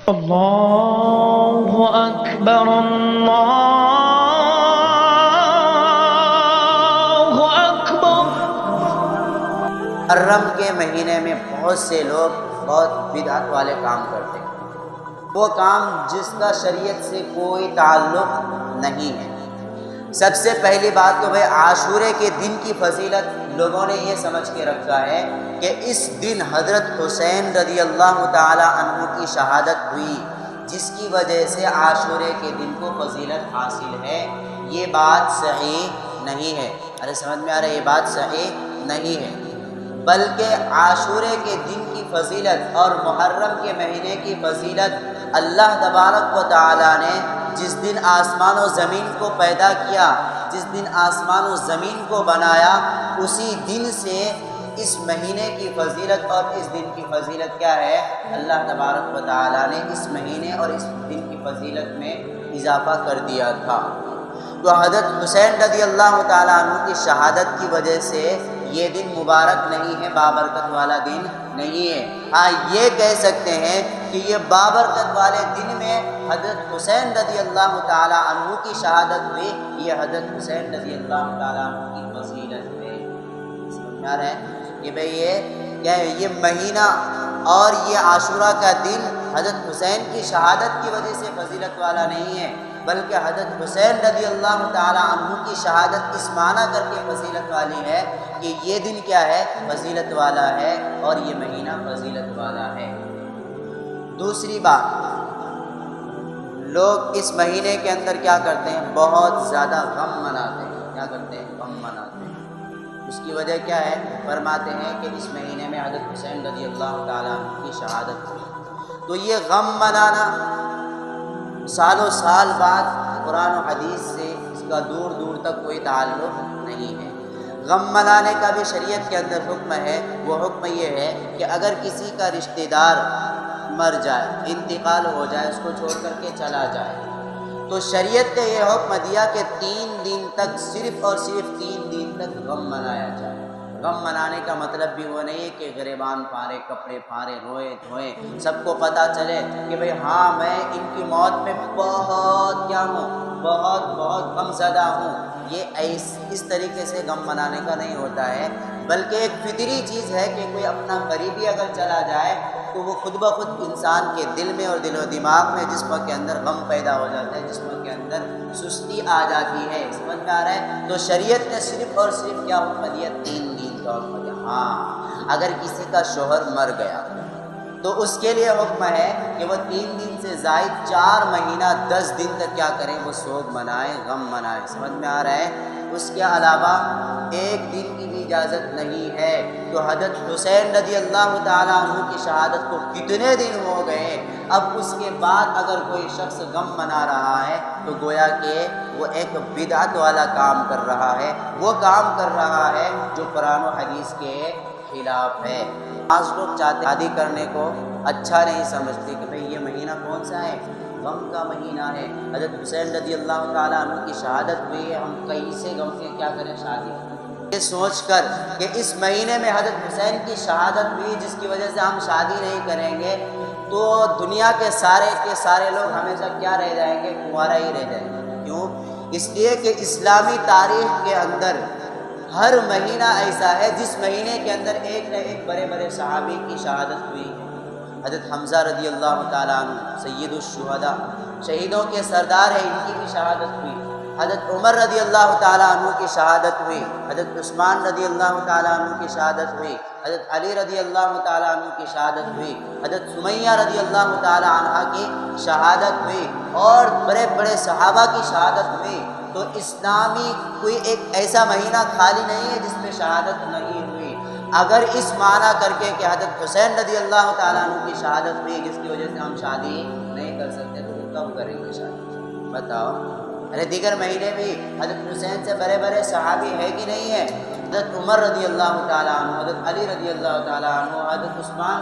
اللہ اکبر اللہ اکبر۔ محرم کے مہینے میں بہت سے لوگ بہت بدعت والے کام کرتے ہیں، وہ کام جس کا شریعت سے کوئی تعلق نہیں ہے۔ سب سے پہلی بات تو بھائی عاشورے کے دن کی فضیلت لوگوں نے یہ سمجھ کے رکھا ہے کہ اس دن حضرت حسین رضی اللہ تعالی عنہ کی شہادت ہوئی، جس کی وجہ سے عاشورے کے دن کو فضیلت حاصل ہے۔ یہ بات صحیح نہیں ہے۔ ارے سمجھ میں آ رہا ہے؟ یہ بات صحیح نہیں ہے، بلکہ عاشورے کے دن کی فضیلت اور محرم کے مہینے کی فضیلت اللہ تبارک و تعالی نے جس دن آسمان و زمین کو پیدا کیا، جس دن آسمان و زمین کو بنایا، اسی دن سے اس مہینے کی فضیلت اور اس دن کی فضیلت کیا ہے؟ اللہ تبارک و تعالی نے اس مہینے اور اس دن کی فضیلت میں اضافہ کر دیا تھا۔ تو حضرت حسین رضی اللہ تعالیٰ عنہ کی شہادت کی وجہ سے یہ دن مبارک نہیں ہے، بابرکت والا دن نہیں ہے۔ ہاں یہ کہہ سکتے ہیں کہ یہ بابرکت والے دن میں حضرت حسین رضی اللہ تعالیٰ عنہ کی شہادت ہوئی، یہ حضرت حسین رضی اللہ تعالیٰ عنہ کی فضیلت ہے۔ سمجھ میں آ رہا ہے کہ بھئی یہ کیا ہے؟ یہ مہینہ اور یہ عاشورہ کا دن حضرت حسین کی شہادت کی وجہ سے فضیلت والا نہیں ہے، بلکہ حضرت حسین رضی اللہ تعالی عنہ کی شہادت اس معنی کر کے فضیلت والی ہے کہ یہ دن کیا ہے؟ فضیلت والا ہے، اور یہ مہینہ فضیلت والا ہے۔ دوسری بات، لوگ اس مہینے کے اندر کیا کرتے ہیں؟ بہت زیادہ غم مناتے ہیں۔ کیا کرتے ہیں؟ غم مناتے ہیں۔ اس کی وجہ کیا ہے؟ فرماتے ہیں کہ اس مہینے میں حضرت حسین رضی اللہ تعالیٰ عنہ کی شہادت ہوئی۔ تو یہ غم منانا سالوں سال بعد قرآن و حدیث سے اس کا دور دور تک کوئی تعلق نہیں ہے۔ غم منانے کا بھی شریعت کے اندر حکم ہے۔ وہ حکم یہ ہے کہ اگر کسی کا رشتہ دار مر جائے، انتقال ہو جائے، اس کو چھوڑ کر کے چلا جائے، تو شریعت نے یہ حکم دیا کہ 3 دن تک، صرف اور صرف 3 دن تک غم منایا جائے۔ غم منانے کا مطلب بھی وہ نہیں ہے کہ گریبان پھاڑے، کپڑے پھاڑے، روئے دھوئیں، سب کو پتہ چلے کہ بھئی ہاں میں ان کی موت میں بہت کیا ہوں، بہت غم زدہ ہوں۔ یہ اس طریقے سے غم منانے کا نہیں ہوتا ہے، بلکہ ایک فطری چیز ہے کہ کوئی اپنا قریبی اگر چلا جائے تو وہ خود بخود انسان کے دل میں اور دل و دماغ میں، جسم کے اندر غم پیدا ہو جاتا ہے، جسم کے اندر سستی آ جاتی ہے۔ سمجھ میں آ رہا ہے؟ تو شریعت نے صرف اور صرف کیا حکم دیا؟ 3 دن کا حکم دیا۔ ہاں اگر کسی کا شوہر مر گیا تو اس کے لیے حکم ہے کہ وہ 3 دن سے زائد 4 مہینہ 10 دن تک کیا کریں؟ وہ سوگ منائیں، غم منائیں۔ سمجھ میں آ رہا ہے؟ اس کے علاوہ 1 دن کی بھی اجازت نہیں ہے۔ تو حضرت حسین رضی اللہ تعالیٰ عنہ کی شہادت کو کتنے دن ہو گئے، اب اس کے بعد اگر کوئی شخص غم منا رہا ہے تو گویا کہ وہ ایک بدعت والا کام کر رہا ہے، وہ کام کر رہا ہے جو قرآن و حدیث کے خلاف ہے۔ آج لوگ چاہتے شادی کرنے کو اچھا نہیں سمجھتے کہ بھئی یہ مہینہ کون سا ہے؟ غم کا مہینہ ہے۔ حضرت حسین رضی اللہ تعالیٰ عنہ کی شہادت ہوئی ہے، ہم کہیں سے غم کے کیا کریں؟ شادی یہ سوچ کر کہ اس مہینے میں حضرت حسین کی شہادت ہوئی، جس کی وجہ سے ہم شادی نہیں کریں گے، تو دنیا کے سارے لوگ ہمیشہ کیا رہ جائیں گے؟ کنوارا ہی رہ جائیں گے۔ کیوں؟ اس لیے کہ اسلامی تاریخ کے اندر ہر مہینہ ایسا ہے جس مہینے کے اندر ایک نہ ایک بڑے بڑے صحابی کی شہادت ہوئی ہے۔ حضرت حمزہ رضی اللہ تعالیٰ عنہ سید الشہداء، شہیدوں کے سردار ہیں، ان کی بھی شہادت ہوئی۔ حضرت عمر رضی اللہ تعالیٰ عنہ کی شہادت ہوئی۔ حضرت عثمان رضی اللہ تعالیٰ عنہ کی شہادت ہوئی۔ حضرت علی رضی اللہ تعالیٰ عنہ کی شہادت ہوئی۔ حضرت سمیہ رضی اللہ تعالیٰ عنہ کی شہادت ہوئی، اور بڑے بڑے صحابہ کی شہادت ہوئی۔ تو اسلامی کوئی ایک ایسا مہینہ خالی نہیں ہے جس میں شہادت نہیں ہوئی۔ اگر اس معنی کر کے کہ حضرت حسین رضی اللہ تعالیٰ عنہ کی شہادت ہوئی جس کی وجہ سے ہم شادی نہیں کر سکتے، تو کب کریں گے شادی؟ بتاؤ۔ ارے دیگر مہینے بھی حضرت حسین سے بڑے بڑے صحابی ہے کہ نہیں ہے؟ حضرت عمر رضی اللہ تعالیٰ عنہ، حضرت علی رضی اللہ تعالیٰ عنہ، حضرت عثمان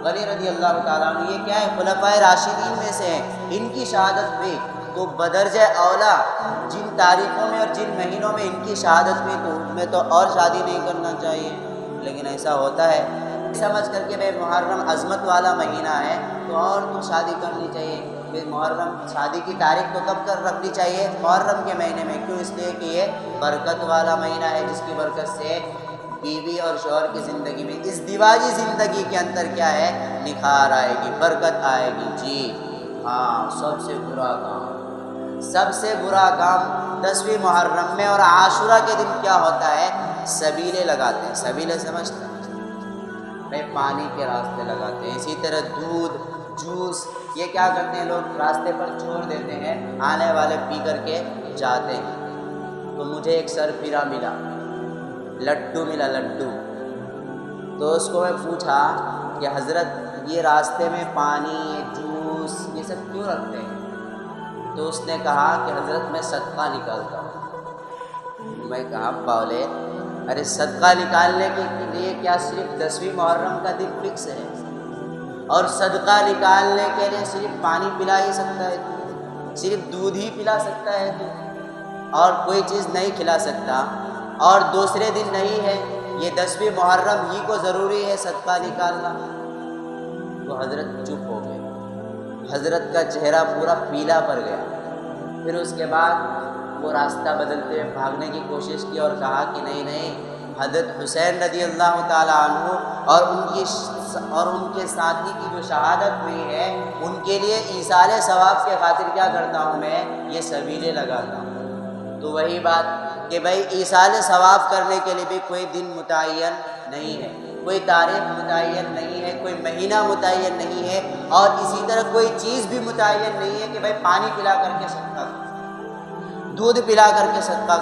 غنی رضی اللہ تعالیٰ عنہ، یہ کیا ہے؟ خلفائے راشدین میں سے ہیں، ان کی شہادت ہوئی۔ تو بدرجہ اولا جن تاریخوں میں اور جن مہینوں میں ان کی شہادت ہوئی تو ان میں تو اور شادی نہیں کرنا چاہیے، لیکن ایسا ہوتا ہے سمجھ کر کے بھائی محرم عظمت والا مہینہ ہے تو اور تو شادی کرنی چاہیے. پھر محرم شادی کی تاریخ تو کب کر رکھنی چاہیے؟ محرم کے مہینے میں. کیوں؟ اس لیے کہ یہ برکت والا مہینہ ہے، جس کی برکت سے بیوی اور شوہر کی زندگی میں، اس دیواجی زندگی کے اندر کیا ہے؟ نکھار آئے گی، برکت آئے گی. جی ہاں. سب سے برا کام 10ویں محرم میں اور عاشورہ کے دن کیا ہوتا ہے؟ سبیلے لگاتے ہیں. سبیلے سمجھتے ہیں؟ بھائی پانی کے راستے لگاتے ہیں. اسی طرح دودھ، جوس، یہ کیا کرتے ہیں لوگ؟ راستے پر چھوڑ دیتے ہیں، آنے والے پی کر کے جاتے ہیں. تو مجھے ایک سرفرا ملا، لڈو ملا، لڈو. تو اس کو میں پوچھا کہ حضرت یہ راستے میں پانی، یہ جوس، یہ سب کیوں رکھتے ہیں؟ تو اس نے کہا کہ حضرت میں صدقہ نکالتا ہوں. میں کہا باولے، ارے صدقہ نکالنے کے لیے کیا صرف 10ویں محرم کا دن فکس ہے؟ اور صدقہ نکالنے کے لیے صرف پانی پلا ہی سکتا ہے تو؟ صرف دودھ ہی پلا سکتا ہے تو؟ اور کوئی چیز نہیں کھلا سکتا؟ اور دوسرے دن نہیں ہے؟ یہ 10ویں محرم ہی کو ضروری ہے صدقہ نکالنا؟ تو حضرت چپ ہو گئے. حضرت کا چہرہ پورا پیلا پڑ گیا. پھر اس کے بعد وہ راستہ بدلتے ہوئے بھاگنے کی کوشش کی اور کہا کہ نہیں، حضرت حسین رضی اللہ تعالیٰ عنہ اور ان کے ساتھی کی جو شہادت ہوئی ہے، ان کے لیے ایصال ثواب کے خاطر کیا کرتا ہوں میں؟ یہ سبیلے لگاتا ہوں. تو وہی بات کہ بھائی ایصال ثواب کرنے کے لیے بھی کوئی دن متعین نہیں ہے، کوئی تاریخ متعین نہیں ہے، کوئی مہینہ متعین نہیں ہے، اور اسی طرح کوئی چیز بھی متعین نہیں ہے کہ بھائی پانی پلا کر کے صدقہ، دودھ پلا کر کے صدقہ،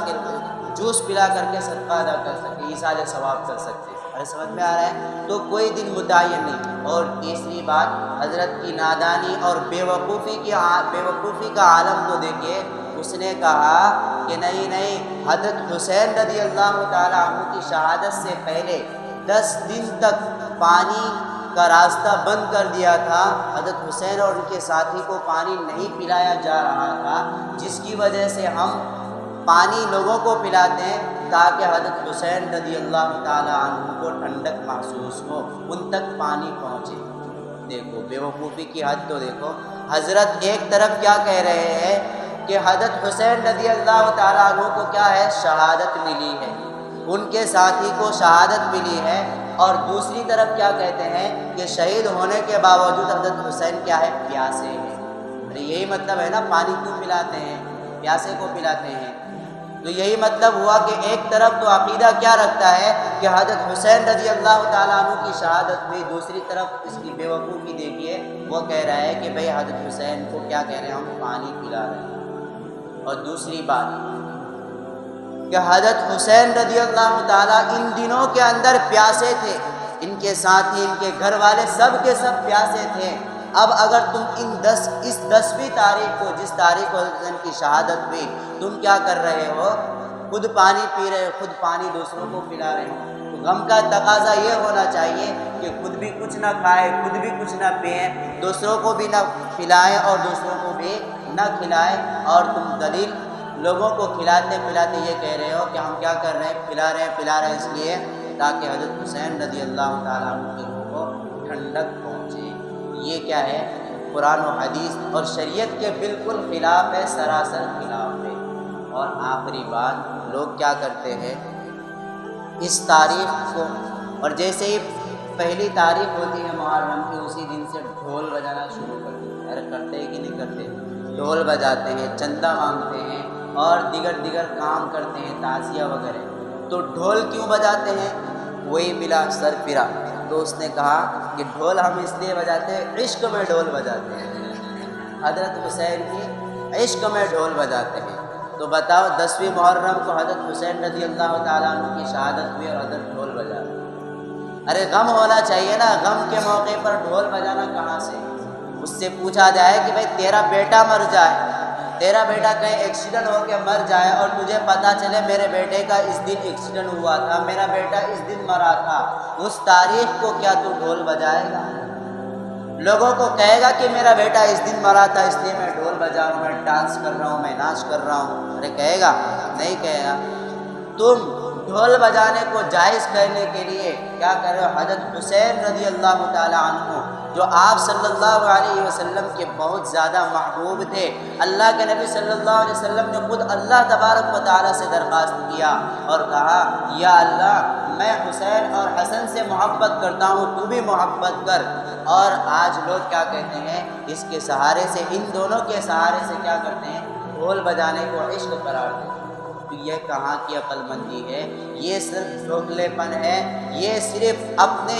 جوس پلا کر کے صدقہ ادا کر سکتے، ایصال ثواب کر سکتے. ارے سمجھ میں آ رہا ہے؟ تو کوئی دن متعین نہیں. اور تیسری بات، حضرت کی نادانی اور بے وقوفی کا عالم تو دیکھیے. اس نے کہا کہ نہیں، حضرت حسین رضی اللہ تعالیٰ عنہ کی شہادت سے پہلے 10 دن تک پانی کا راستہ بند کر دیا تھا. حضرت حسین اور ان کے ساتھی کو پانی نہیں پلایا جا رہا تھا، جس کی وجہ سے ہم پانی لوگوں کو پلاتے ہیں تاکہ حضرت حسین رضی اللہ تعالیٰ عنہ کو ٹھنڈک محسوس ہو، ان تک پانی پہنچے. دیکھو بے وقوفی کی حد تو دیکھو. حضرت ایک طرف کیا کہہ رہے ہیں کہ حضرت حسین رضی اللہ تعالیٰ عنہ کو کیا ہے؟ شہادت ملی ہے، ان کے ساتھی کو شہادت ملی ہے. اور دوسری طرف کیا کہتے ہیں کہ شہید ہونے کے باوجود حضرت حسین کیا ہے؟ پیاسے ہیں. یہی مطلب ہے نا، پانی کیوں پلاتے ہیں؟ پیاسے کو پلاتے ہیں. تو یہی مطلب ہوا کہ ایک طرف تو عقیدہ کیا رکھتا ہے کہ حضرت حسین رضی اللہ تعالیٰ عنہ کی شہادت ہوئی، دوسری طرف اس کی بے وقوفی دیکھیے، وہ کہہ رہا ہے کہ بھئی حضرت حسین کو کیا کہہ رہے ہیں؟ ہم پانی پلا رہے ہیں. اور دوسری بات کہ حضرت حسین رضی اللہ تعالیٰ ان دنوں کے اندر پیاسے تھے، ان کے ساتھی، ان کے گھر والے سب کے سب پیاسے تھے. اب اگر تم اس 10ویں تاریخ کو، جس تاریخ کو حضرت حسین کی شہادت ہوئی، تم کیا کر رہے ہو؟ خود پانی پی رہے ہو، خود پانی دوسروں کو پلا رہے ہو. تو غم کا تقاضا یہ ہونا چاہیے کہ خود بھی کچھ نہ کھائے، خود بھی کچھ نہ پئیں، دوسروں کو بھی نہ پلائیں اور دوسروں کو بھی نہ کھلائیں. اور تم دلیل لوگوں کو کھلاتے پلاتے یہ کہہ رہے ہو کہ ہم کیا کر رہے ہیں؟ پلا رہے ہیں اس لیے تاکہ حضرت حسین رضی اللہ تعالیٰ عنہ کی روح کو ٹھنڈک پہنچے. یہ کیا ہے؟ قرآن و حدیث اور شریعت کے بالکل خلاف ہے، سراسر خلاف ہے. اور آخری بات، لوگ کیا کرتے ہیں اس تاریخ کو، اور جیسے ہی پہلی تاریخ ہوتی ہے محرم کی، اسی دن سے ڈھول بجانا شروع کر دیتے ہیں. ارے کرتے ہیں کہ نہیں کرتے؟ ڈھول بجاتے ہیں، چندہ مانگتے ہیں اور دیگر کام کرتے ہیں، تعزیہ وغیرہ. تو ڈھول کیوں بجاتے ہیں؟ وہی ملا سرفرا. تو اس نے کہا کہ ڈھول ہم اس لیے بجاتے ہیں، عشق میں ڈھول بجاتے ہیں، حضرت حسین کی عشق میں ڈھول بجاتے ہیں. تو بتاؤ 10ویں محرم کو حضرت حسین رضی اللہ تعالیٰ عنہ کی شہادت ہوئی اور حضرت ڈھول بجا رہے. ارے غم ہونا چاہیے نا، غم کے موقع پر ڈھول بجانا کہاں سے؟ اس سے پوچھا جائے کہ بھائی تیرا بیٹا مر جائے، تیرا بیٹا کہیں ایکسیڈنٹ ہو کے مر جائے اور تجھے پتہ چلے میرے بیٹے کا اس دن ایکسیڈنٹ ہوا تھا، میرا بیٹا اس دن مرا تھا، اس تاریخ کو کیا تو ڈھول بجائے گا؟ لوگوں کو کہے گا کہ میرا بیٹا اس دن مرا تھا اس لیے میں ڈھول بجا رہا ہوں، میں ڈانس کر رہا ہوں، میں ناچ کر رہا ہوں؟ ارے کہے گا؟ نہیں کہے گا. تم ڈھول بجانے کو جائز کرنے کے لیے کیا کر رہے ہو؟ حضرت حسین رضی اللہ تعالیٰ عنہ جو آپ صلی اللہ علیہ وسلم کے بہت زیادہ محبوب تھے، اللہ کے نبی صلی اللہ علیہ وسلم نے خود اللہ تبارک و تعالیٰ سے درخواست کیا اور کہا یا اللہ میں حسین اور حسن سے محبت کرتا ہوں، تو بھی محبت کر۔ اور آج لوگ کیا کہتے ہیں؟ اس کے سہارے سے، ان دونوں کے سہارے سے کیا کرتے ہیں؟ ڈھول بجانے کو عشق قرار دیتے ہیں۔ تو یہ کہاں کی عقل مندی ہے؟ یہ صرف چھوٹلے پن ہے، یہ صرف اپنے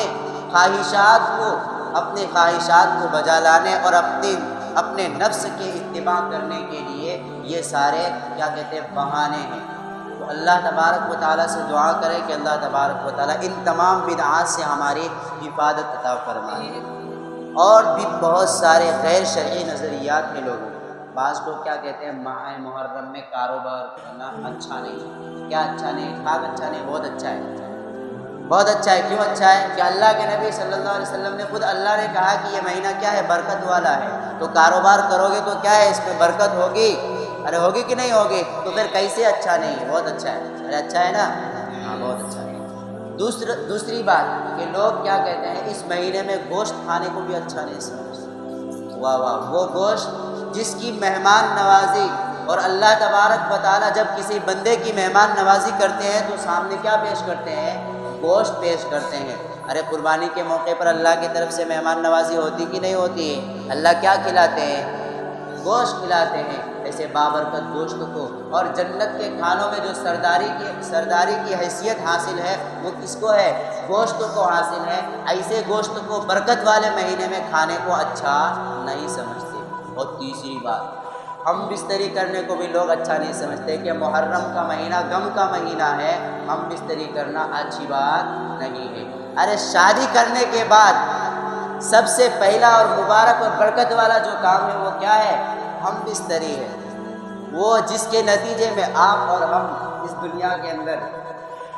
خواہشات کو بجا لانے اور اپنے نفس کے اتباع کرنے کے لیے یہ سارے کیا کہتے ہیں؟ بہانے ہیں۔ تو اللہ تبارک و تعالیٰ سے دعا کرے کہ اللہ تبارک و تعالیٰ ان تمام بدعات سے ہماری حفاظت عطا فرمائے۔ اور بھی بہت سارے غیر شرعی نظریات ہیں لوگوں۔ بعض لوگ کیا کہتے ہیں؟ ماہ محرم میں کاروبار کرنا اچھا نہیں۔ کیا اچھا نہیں؟ ٹھاک اچھا نہیں، بہت اچھا ہے، بہت اچھا ہے۔ کیوں اچھا ہے؟ کہ اللہ کے نبی صلی اللہ علیہ وسلم نے خود اللہ نے کہا کہ یہ مہینہ کیا ہے؟ برکت والا ہے، تو کاروبار کرو گے تو کیا ہے؟ اس میں برکت ہوگی۔ ارے ہوگی کہ نہیں ہوگی؟ تو پھر کیسے اچھا نہیں ہے؟ بہت اچھا ہے۔ ارے اچھا ہے نا؟ ہاں بہت اچھا ہے۔ دوسری بات کہ لوگ کیا کہتے ہیں؟ اس مہینے میں گوشت کھانے کو بھی اچھا نہیں سمجھتے۔ واہ واہ، وہ گوشت جس کی مہمان نوازی، اور اللہ تبارک و تعالیٰ جب کسی بندے کی مہمان نوازی کرتے ہیں تو سامنے کیا پیش کرتے ہیں؟ گوشت پیش کرتے ہیں۔ ارے قربانی کے موقع پر اللہ کی طرف سے مہمان نوازی ہوتی کہ نہیں ہوتی ہے؟ اللہ کیا کھلاتے ہیں؟ گوشت کھلاتے ہیں۔ ایسے بابرکت گوشت کو، اور جنت کے کھانوں میں جو سرداری کی حیثیت حاصل ہے وہ کس کو ہے؟ گوشت کو حاصل ہے۔ ایسے گوشت کو برکت والے مہینے میں کھانے کو اچھا نہیں سمجھتے۔ اور تیسری بات، ہم بستری کرنے کو بھی لوگ اچھا نہیں سمجھتے کہ محرم کا مہینہ غم کا مہینہ ہے، ہم بستری کرنا اچھی بات نہیں ہے۔ ارے شادی کرنے کے بعد سب سے پہلا اور مبارک اور برکت والا جو کام ہے وہ کیا ہے؟ ہم بستری ہے، وہ جس کے نتیجے میں آپ اور ہم اس دنیا کے اندر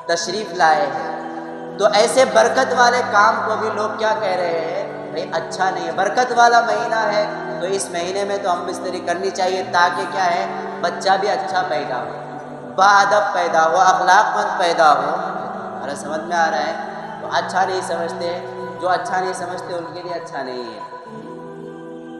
تشریف لائے ہیں۔ تو ایسے برکت والے کام کو بھی لوگ کیا کہہ رہے ہیں؟ بھائی اچھا نہیں ہے، برکت والا مہینہ ہے تو اس مہینے میں تو ہم بستری کرنی چاہیے تاکہ کیا ہے؟ بچہ بھی اچھا پیدا ہو، باادب پیدا ہو، اخلاق مند پیدا ہو۔ ارے سمجھ میں آ رہا ہے؟ تو اچھا نہیں سمجھتے، جو اچھا نہیں سمجھتے ان کے لیے اچھا نہیں ہے۔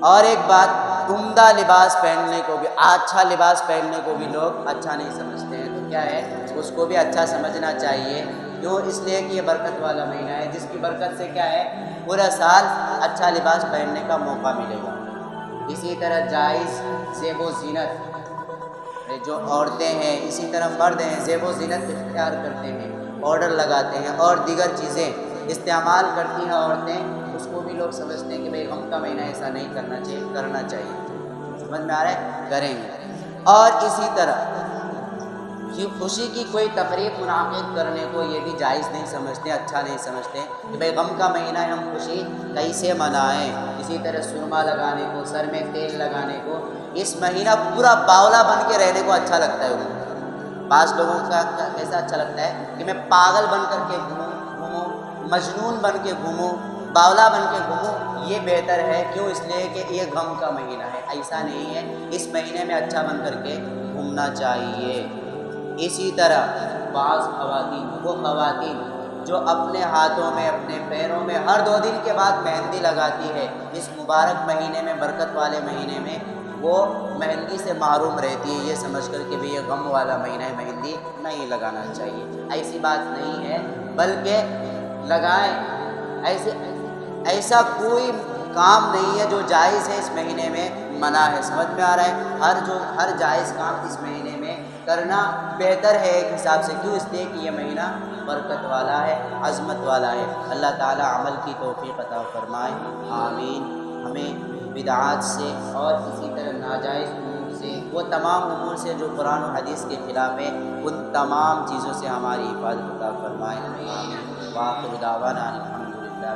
اور ایک بات، عمدہ لباس پہننے کو بھی، اچھا لباس پہننے کو بھی لوگ اچھا نہیں سمجھتے ہیں، تو کیا ہے؟ اس کو بھی اچھا سمجھنا چاہیے۔ کیوں؟ اس لیے کہ یہ برکت والا مہینہ ہے جس کی برکت سے کیا ہے؟ پورا سال اچھا لباس پہننے کا موقع ملے گا۔ اسی طرح جائز زیب و زینت، جو عورتیں ہیں اسی طرح مرد ہیں، زیب و زینت اختیار کرتے ہیں، آرڈر لگاتے ہیں اور دیگر چیزیں استعمال کرتی ہیں عورتیں، اس کو بھی لوگ سمجھتے ہیں کہ بھئی غم کا مہینہ ایسا نہیں کرنا چاہیے، کرنا چاہیے۔ سمجھ میں آ رہا ہے؟ کریں گے۔ اور اسی طرح خوشی کی کوئی تقریب منعقد کرنے کو یہ بھی جائز نہیں سمجھتے، اچھا نہیں سمجھتے کہ بھئی غم کا مہینہ ہے، ہم خوشی کیسے منائیں۔ اسی طرح سرما لگانے کو، سر میں تیل لگانے کو، اس مہینہ پورا باولا بن کے رہنے کو اچھا لگتا ہے ان کو۔ بعض لوگوں کا ایسا اچھا لگتا ہے کہ میں پاگل بن کر کے گھوموں، مجنون بن کے گھوموں، باولا بن کے گھوموں، یہ بہتر ہے۔ کیوں؟ اس لیے کہ یہ غم کا مہینہ ہے، ایسا نہیں ہے۔ اس مہینے میں اچھا بن کر کے گھومنا چاہیے۔ اسی طرح بعض خواتین، وہ خواتین جو اپنے ہاتھوں میں، اپنے پیروں میں ہر 2 دن کے بعد مہندی لگاتی ہے، اس مبارک مہینے میں، برکت والے مہینے میں وہ مہندی سے محروم رہتی ہے، یہ سمجھ کر کہ یہ غم والا مہینہ ہے، مہندی نہیں لگانا چاہیے۔ ایسی بات نہیں ہے، بلکہ لگائیں۔ ایسا کوئی کام نہیں ہے جو جائز ہے اس مہینے میں منع ہے۔ سمجھ میں آ رہا ہے؟ ہر جائز کام اس مہینے میں کرنا بہتر ہے ایک حساب سے۔ کیوں؟ اس لیے کہ یہ مہینہ برکت والا ہے، عظمت والا ہے۔ اللہ تعالیٰ عمل کی توفیق عطا فرمائے، آمین۔ ہمیں بدعات سے اور اسی طرح ناجائز امور سے، وہ تمام امور سے جو قرآن و حدیث کے خلاف ہے، ان تمام چیزوں سے ہماری حفاظت عطا فرمائے، آمین۔ وآخر دعوانا الحمدللہ۔